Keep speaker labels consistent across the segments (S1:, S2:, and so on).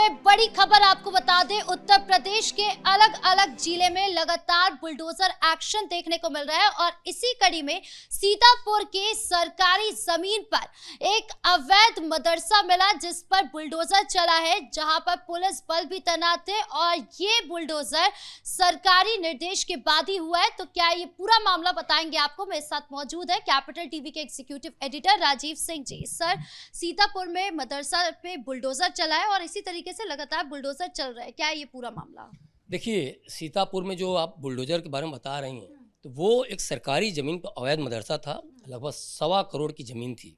S1: में बड़ी खबर आपको बता दें, उत्तर प्रदेश के अलग अलग जिले में लगातार बुलडोजर एक्शन देखने को मिल रहा है और इसी कड़ी में सीतापुर के सरकारी जमीन पर एक अवैध मदरसा मिला जिस पर बुलडोजर चला है, जहां पर पुलिस बल भी तैनात है और ये बुलडोजर सरकारी निर्देश के बाद ही हुआ है। तो क्या ये पूरा मामला बताएंगे आपको। मेरे साथ मौजूद है कैपिटल टीवी के executive editor Rajiv Singh ji. Sir, Sitapur में मदरसा पे बुलडोजर चला है और इसी तरीके से लगातार बुलडोजर चल रहा है, क्या है ये पूरा मामला?
S2: देखिए, सीतापुर में जो आप बुलडोजर के बारे में बता रही हैं, तो वो एक सरकारी ज़मीन पर अवैध मदरसा था। लगभग 1.25 करोड़ की ज़मीन थी।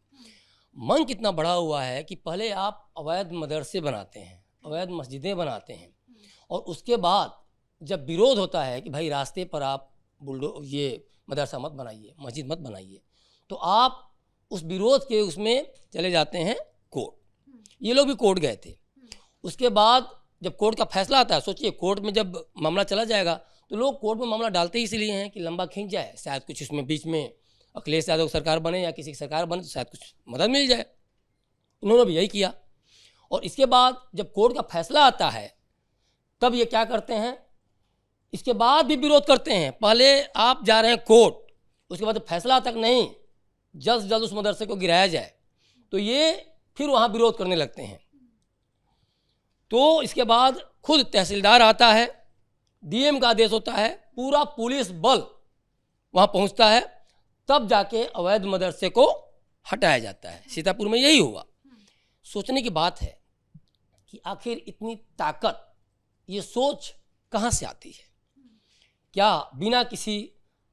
S2: मन कितना बड़ा हुआ है कि पहले आप अवैध मदरसे बनाते हैं, अवैध मस्जिदें बनाते हैं, और उसके बाद जब विरोध होता है कि भाई रास्ते पर आप ये मदरसा मत बनाइए, मस्जिद मत बनाइए, तो आप उस विरोध के उसमें चले जाते हैं कोर्ट। ये लोग भी कोर्ट गए थे। उसके बाद जब कोर्ट का फैसला आता है, सोचिए कोर्ट में जब मामला चला जाएगा तो लोग कोर्ट में मामला डालते ही इसलिए हैं कि लंबा खींच जाए, शायद कुछ उसमें बीच में अखिलेश यादव सरकार बने या किसी की सरकार बने तो शायद कुछ मदद मिल जाए। उन्होंने भी यही किया। और इसके बाद जब कोर्ट का फैसला आता है तब ये क्या करते हैं, इसके बाद भी विरोध करते हैं। पहले आप जा रहे हैं कोर्ट, उसके बाद फैसला तक नहीं, जल्द से जल्द उस मदरसे को गिराया जाए, तो ये फिर वहाँ विरोध करने लगते हैं। तो इसके बाद खुद तहसीलदार आता है, डीएम का आदेश होता है, पूरा पुलिस बल वहाँ पहुँचता है, तब जाके अवैध मदरसे को हटाया जाता है। सीतापुर में यही हुआ। सोचने की बात है कि आखिर इतनी ताकत, ये सोच कहाँ से आती है? क्या बिना किसी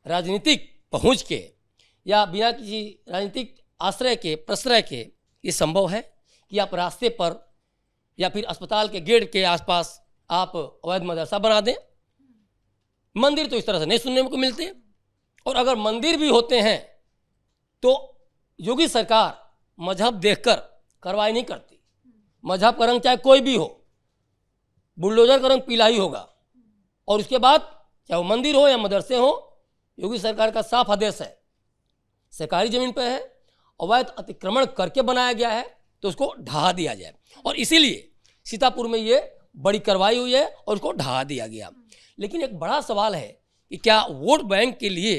S2: राजनीतिक पहुँच के या बिना किसी राजनीतिक आश्रय के, प्रश्रय के ये संभव है कि आप रास्ते पर या फिर अस्पताल के गेट के आसपास आप अवैध मदरसा बना दें? मंदिर तो इस तरह से नहीं सुनने को मिलते, और अगर मंदिर भी होते हैं तो योगी सरकार मजहब देखकर कार्रवाई नहीं करती। मजहब का रंग चाहे कोई भी हो, बुलडोजर का रंग पीला ही होगा। और उसके बाद चाहे वो मंदिर हो या मदरसे हो, योगी सरकार का साफ आदेश है, सरकारी जमीन पर है, अवैध अतिक्रमण करके बनाया गया है तो उसको ढहा दिया जाए। और इसीलिए सीतापुर में ये बड़ी कार्रवाई हुई है और उसको ढहा दिया गया। लेकिन एक बड़ा सवाल है कि क्या वोट बैंक के लिए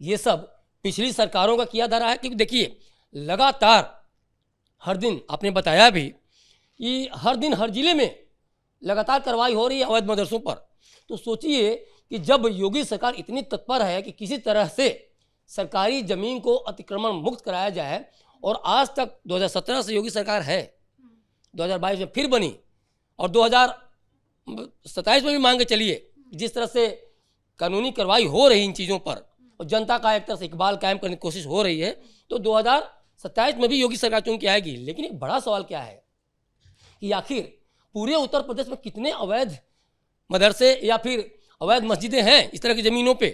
S2: ये सब पिछली सरकारों का किया जा रहा है? क्योंकि देखिए, लगातार हर दिन आपने बताया भी कि हर दिन हर जिले में लगातार कार्रवाई हो रही है अवैध मदरसों पर। तो सोचिए कि जब योगी सरकार इतनी तत्पर है कि किसी तरह से सरकारी ज़मीन को अतिक्रमण मुक्त कराया जाए, और आज तक 2017 से योगी सरकार है, 2022 में फिर बनी और 2027 में भी मान के चलिए, जिस तरह से कानूनी कार्रवाई हो रही इन चीज़ों पर और जनता का एक तरह से इकबाल कायम करने की कोशिश हो रही है, तो 2027 में भी योगी सरकार चुन के आएगी। लेकिन एक बड़ा सवाल क्या है कि आखिर पूरे उत्तर प्रदेश में कितने अवैध मदरसे या फिर अवैध मस्जिदें हैं इस तरह की ज़मीनों पे?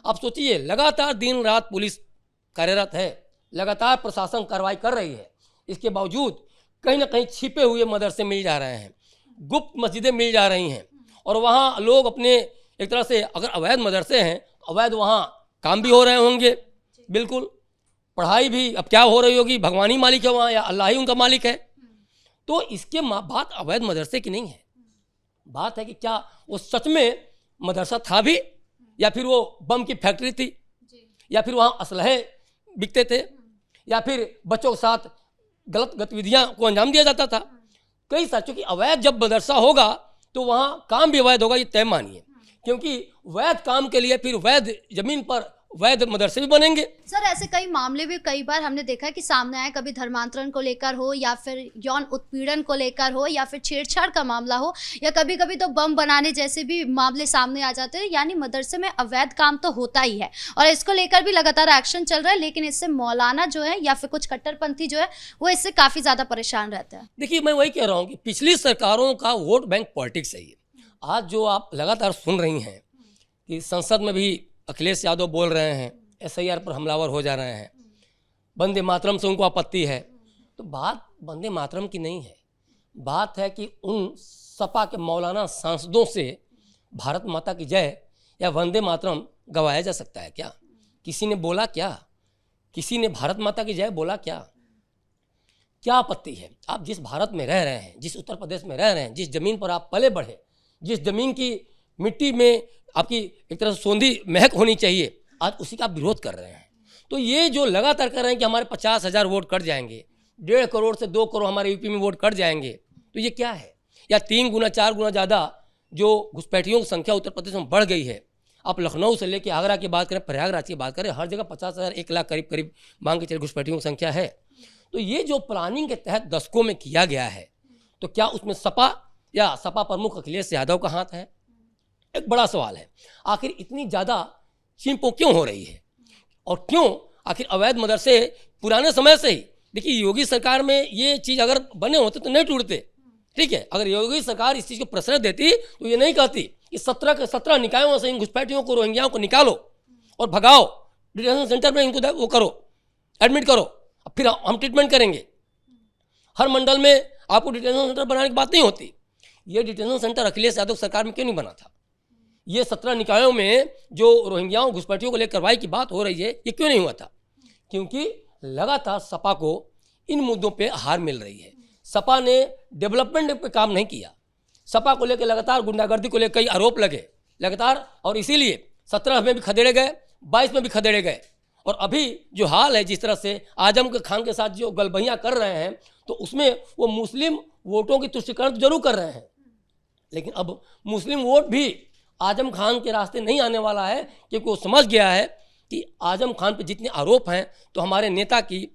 S2: आप सोचिए, लगातार दिन रात पुलिस कार्यरत है, लगातार प्रशासन कार्रवाई कर रही है, इसके बावजूद कहीं ना कहीं छिपे हुए मदरसे मिल जा रहे हैं, गुप्त मस्जिदें मिल जा रही हैं, और वहाँ लोग अपने एक तरह से, अगर अवैध मदरसे हैं तो अवैध वहाँ काम भी हो रहे होंगे, बिल्कुल पढ़ाई भी अब क्या हो रही होगी, भगवान ही मालिक है वहाँ या अल्लाह ही उनका मालिक है। तो इसके बात अवैध मदरसे की नहीं है, बात है कि क्या वो सच में मदरसा था भी, या फिर वो बम की फैक्ट्री थी, या फिर वहाँ असलहे बिकते थे, या फिर बच्चों के साथ गलत गतिविधियाँ को अंजाम दिया जाता था। कई सारे, क्योंकि अवैध जब मदरसा होगा तो वहाँ काम भी अवैध होगा, ये तय मानिए, क्योंकि वैध काम के लिए फिर वैध जमीन पर वैध मदरसे भी बनेंगे।
S1: सर, ऐसे कई मामले भी कई बार हमने देखा है कि सामने आए, कभी धर्मांतरण को लेकर हो या फिर यौन उत्पीड़न को लेकर हो या फिर छेड़छाड़ का मामला हो, या कभी कभी तो बम बनाने जैसे भी मामले सामने आ जाते हैं। यानी मदरसे में अवैध काम तो होता ही है और इसको लेकर भी लगातार एक्शन चल रहा है, लेकिन इससे मौलाना जो है या फिर कुछ कट्टरपंथी जो है वो इससे काफ़ी ज़्यादा परेशान रहते हैं।
S2: देखिए, मैं वही कह रहा हूँ कि पिछली सरकारों का वोट बैंक पॉलिटिक्स है ये। आज जो आप लगातार सुन रही हैं कि संसद में भी अखिलेश यादव बोल रहे हैं, SIR पर हमलावर हो जा रहे हैं, वंदे मातरम से उनको आपत्ति है, तो बात वंदे मातरम की नहीं है, बात है कि उन सपा के मौलाना सांसदों से भारत माता की जय या वंदे मातरम गवाया जा सकता है क्या? किसी ने बोला क्या? किसी ने भारत माता की जय बोला क्या? क्या आपत्ति है? आप जिस भारत में रह रहे हैं, जिस उत्तर प्रदेश में रह रहे हैं, जिस ज़मीन पर आप पले बढ़े, जिस ज़मीन की मिट्टी में आपकी एक तरह से सौंधी महक होनी चाहिए, आज उसी का आप विरोध कर रहे हैं। तो ये जो लगातार कर रहे हैं कि हमारे 50,000 वोट कट जाएंगे, 1.5 करोड़ से 2 करोड़ हमारे यूपी में वोट कट जाएंगे, तो ये क्या है? या 3 गुना 4 गुना ज़्यादा जो घुसपैठियों की संख्या उत्तर प्रदेश में बढ़ गई है। आप लखनऊ से लेकर आगरा की बात करें, प्रयागराज की बात करें, हर जगह 50,000 1 लाख करीब करीब मांग के चले घुसपैठियों की संख्या है। तो ये जो प्लानिंग के तहत दशकों में किया गया है, तो क्या उसमें सपा या सपा प्रमुख अखिलेश यादव का हाथ है? एक बड़ा सवाल है। आखिर इतनी ज़्यादा छिंपो क्यों हो रही है और क्यों आखिर अवैध मदरसे पुराने समय से ही, देखिए योगी सरकार में ये चीज़ अगर बने होते तो नहीं टूटते, ठीक है। अगर योगी सरकार इस चीज़ को प्रश्रय देती तो ये नहीं कहती कि 17 के 17 निकायों से इन घुसपैठियों को, रोहिंग्याओं को निकालो और भगाओ, डिटेंशन सेंटर में इनको वो करो, एडमिट करो, फिर हम ट्रीटमेंट करेंगे। हर मंडल में आपको डिटेंशन सेंटर बनाने की बात नहीं होती। ये डिटेंशन सेंटर अखिलेश यादव सरकार में क्यों नहीं बना था? ये 17 निकायों में जो रोहिंग्याओं घुसपैठियों को लेकर कार्रवाई की बात हो रही है, ये क्यों नहीं हुआ था? क्योंकि लगातार सपा को इन मुद्दों पे हार मिल रही है। सपा ने डेवलपमेंट पे काम नहीं किया। सपा को लेकर लगातार गुंडागर्दी को लेकर कई आरोप लगे लगातार, और इसीलिए 17 में भी खदेड़े गए, 22 में भी खदेड़े गए। और अभी जो हाल है, जिस तरह से आजम खान के साथ जो गलबहियाँ कर रहे हैं, तो उसमें वो मुस्लिम वोटों की तुष्टीकरण तो जरूर कर रहे हैं, लेकिन अब मुस्लिम वोट भी आजम खान के रास्ते नहीं आने वाला है, क्योंकि वो समझ गया है कि आजम खान पे जितने आरोप हैं तो हमारे नेता की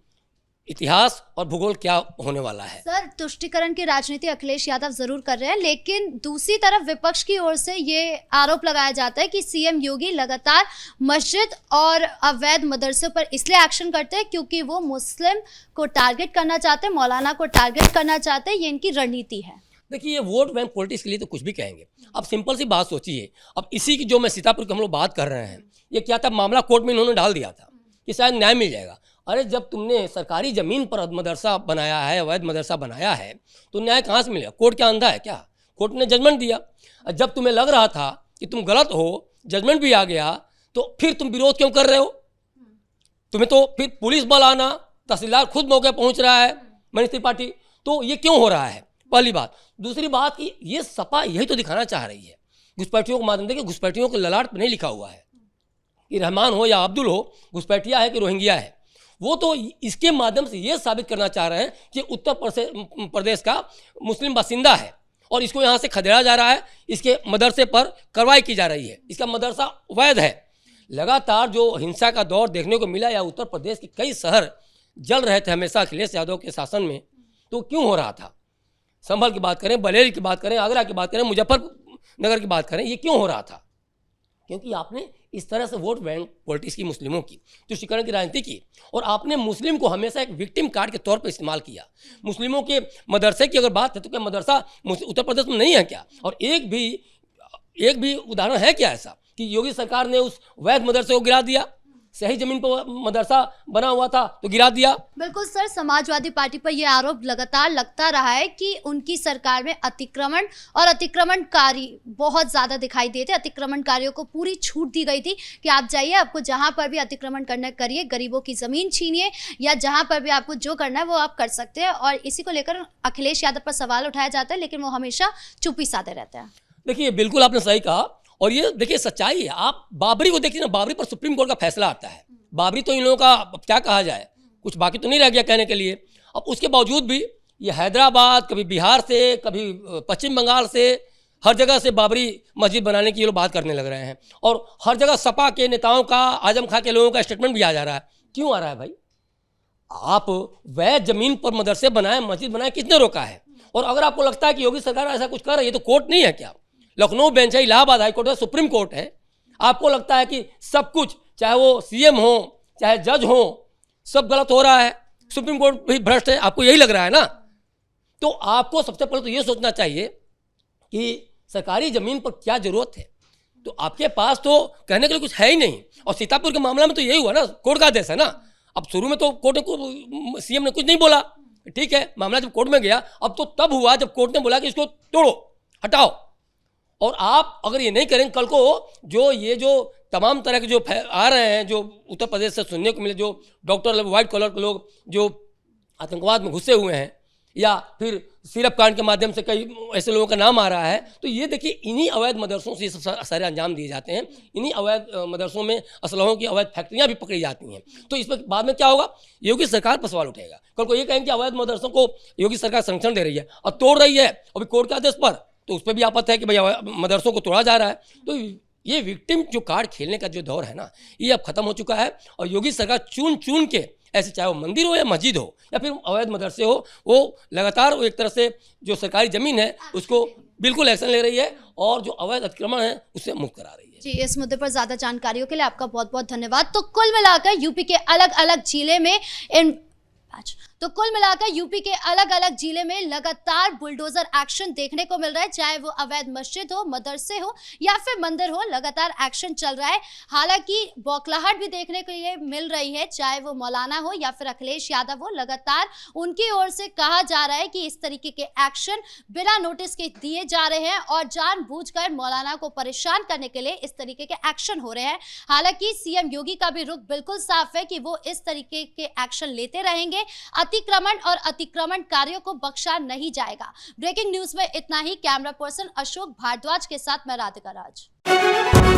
S2: इतिहास और भूगोल क्या होने वाला है।
S1: सर, तुष्टीकरण की राजनीति अखिलेश यादव जरूर कर रहे हैं, लेकिन दूसरी तरफ विपक्ष की ओर से ये आरोप लगाया जाता है कि सीएम योगी लगातार मस्जिद और अवैध मदरसों पर इसलिए एक्शन करते हैं क्योंकि वो मुस्लिम को टारगेट करना चाहते हैं, मौलाना को टारगेट करना चाहते हैं। ये इनकी रणनीति है।
S2: देखिए, ये वोट बैंक पॉलिटिक्स के लिए तो कुछ भी कहेंगे। अब सिंपल सी बात सोचिए, अब इसी की जो मैं सीतापुर की हम लोग बात कर रहे हैं, ये क्या था, मामला कोर्ट में इन्होंने डाल दिया था कि शायद न्याय मिल जाएगा। अरे जब तुमने सरकारी ज़मीन पर मदरसा बनाया है, अवैध मदरसा बनाया है, तो न्याय कहाँ से मिलेगा? कोर्ट क्या अंधा है क्या? कोर्ट ने जजमेंट दिया। जब तुम्हें लग रहा था कि तुम गलत हो, जजमेंट भी आ गया, तो फिर तुम विरोध क्यों कर रहे हो? तुम्हें तो फिर पुलिस बल आना, तहसीलदार खुद मौके पहुँच रहा है, मनीष त्रिपाठी, तो ये क्यों हो रहा है? पहली बात। दूसरी बात कि ये सपा यही तो दिखाना चाह रही है घुसपैठियों को माध्यम। देखिए, घुसपैठियों को ललाट पर नहीं लिखा हुआ है कि रहमान हो या अब्दुल हो, घुसपैठिया है कि रोहिंग्या है। वो तो इसके माध्यम से ये साबित करना चाह रहे हैं कि उत्तर प्रदेश का मुस्लिम बासिंदा है और इसको यहाँ से खदेड़ा जा रहा है, इसके मदरसे पर कार्रवाई की जा रही है, इसका मदरसा वैध है। लगातार जो हिंसा का दौर देखने को मिला, या उत्तर प्रदेश के कई शहर जल रहे थे हमेशा अखिलेश यादव के शासन में, तो क्यों हो रहा था? संभल की बात करें, बरेली की बात करें, आगरा की बात करें, मुजफ्फरनगर की बात करें, ये क्यों हो रहा था? क्योंकि आपने इस तरह से वोट बैंक पॉलिटिक्स की, मुस्लिमों की तुष्टीकरण की राजनीति की, और आपने मुस्लिम को हमेशा एक विक्टिम कार्ड के तौर पर इस्तेमाल किया। मुस्लिमों के मदरसे की अगर बात है तो क्या मदरसा उत्तर प्रदेश में नहीं है क्या? और एक भी उदाहरण है क्या ऐसा कि योगी सरकार ने उस वैध मदरसे को गिरा दिया? सही जमीन पर मदरसा बना हुआ था तो गिरा दिया।
S1: बिल्कुल सर, समाजवादी पार्टी पर यह आरोप लगातार लगता रहा है कि उनकी सरकार में अतिक्रमण और अतिक्रमणकारी बहुत ज़्यादा दिखाई देते। अतिक्रमणकारियों को पूरी छूट दी गई थी कि आप जाइए, आपको जहां पर भी अतिक्रमण करना करिए, गरीबों की ज़मीन छीनिए, या जहां पर भी आपको जो करना है वो आप कर सकते हैं। और इसी को लेकर अखिलेश यादव पर सवाल उठाया जाता है, लेकिन वो हमेशा चुप्पी साधे रहते हैं।
S2: देखिए, बिल्कुल आपने सही कहा, और ये देखिए सच्चाई है। आप बाबरी को देखिए ना, बाबरी पर सुप्रीम कोर्ट का फैसला आता है। बाबरी तो इन लोगों का क्या कहा जाए, कुछ बाकी तो नहीं रह गया कहने के लिए। अब उसके बावजूद भी ये हैदराबाद, कभी बिहार से, कभी पश्चिम बंगाल से, हर जगह से बाबरी मस्जिद बनाने की ये लोग बात करने लग रहे हैं। और हर जगह सपा के नेताओं का, आजम खां के लोगों का स्टेटमेंट भी आ जा रहा है। क्यों आ रहा है भाई? आप वैध जमीन पर मदरसे बनाए, मस्जिद बनाए, किसने रोका है? और अगर आपको लगता है कि योगी सरकार ऐसा कुछ कर रही है, तो कोर्ट नहीं है क्या? लखनऊ बेंच है, इलाहाबाद हाई कोर्ट है, सुप्रीम कोर्ट है। आपको लगता है कि सब कुछ, चाहे वो सीएम हो, चाहे जज हो, सब गलत हो रहा है, सुप्रीम कोर्ट भी भ्रष्ट है, आपको यही लग रहा है ना? तो आपको सबसे पहले तो ये सोचना चाहिए कि सरकारी ज़मीन पर क्या ज़रूरत है। तो आपके पास तो कहने के लिए कुछ है ही नहीं। और सीतापुर के मामला में तो यही हुआ ना, कोर्ट का आदेश है ना। अब शुरू में तो कोर्ट ने, सीएम ने कुछ नहीं बोला, ठीक है, मामला जब कोर्ट में गया, अब तो तब हुआ जब कोर्ट ने बोला कि इसको तोड़ो, हटाओ। और आप अगर ये नहीं करेंगे, कल को जो तमाम तरह के जो आ रहे हैं, जो उत्तर प्रदेश से सुनने को मिले, जो डॉक्टर वाइट कॉलर के लोग जो आतंकवाद में घुसे हुए हैं या फिर सिरप कांड के माध्यम से कई ऐसे लोगों का नाम आ रहा है, तो ये देखिए इन्हीं अवैध मदरसों से ये सब सारे अंजाम दिए जाते हैं। इन्हीं अवैध मदरसों में असलहों की अवैध फैक्ट्रियाँ भी पकड़ी जाती हैं। तो इस पर बाद में क्या होगा, योगी सरकार पर सवाल उठेगा। कल को ये कहेंगे कि अवैध मदरसों को योगी सरकार संरक्षण दे रही है और तोड़ रही है, अभी कोर्ट के आदेश पर, तो उस पर भी आपत्ति है कि भाई मदरसों को तोड़ा जा रहा है। तो ये विक्टिम जो कार्ड खेलने का जो दौर है ना, ये अब खत्म हो चुका है और योगी सरकार चुन चुन के ऐसे, चाहे वो मंदिर हो या मस्जिद हो या फिर अवैध मदरसे हो, वो लगातार एक तरह से जो सरकारी जमीन है उसको बिल्कुल एक्शन ले रही है और जो अवैध अतिक्रमण है उससे मुक्त करा रही है।
S1: जी, इस मुद्दे पर ज्यादा जानकारियों के लिए आपका बहुत बहुत धन्यवाद। तो कुल मिलाकर यूपी के अलग अलग जिले में लगातार बुलडोजर एक्शन देखने को मिल रहा है, चाहे वो अवैध मस्जिद हो, मदरसे हो या फिर मंदिर हो, लगातार एक्शन चल रहा है। हालांकि बौखलाहट भी देखने के लिए मिल रही है, चाहे वो मौलाना हो या फिर अखिलेश यादव हो। लगातार उनकी ओर से कहा जा रहा है कि इस तरीके के एक्शन बिना नोटिस के दिए जा रहे हैं और जानबूझकर मौलाना को परेशान करने के लिए इस तरीके के एक्शन हो रहे हैं। हालांकि सीएम योगी का भी रुख बिल्कुल साफ है कि वो इस तरीके के एक्शन लेते रहेंगे। अतिक्रमण और अतिक्रमणकारियों को बख्शा नहीं जाएगा। ब्रेकिंग न्यूज में इतना ही। कैमरा पर्सन अशोक भारद्वाज के साथ मैं राधिका राज।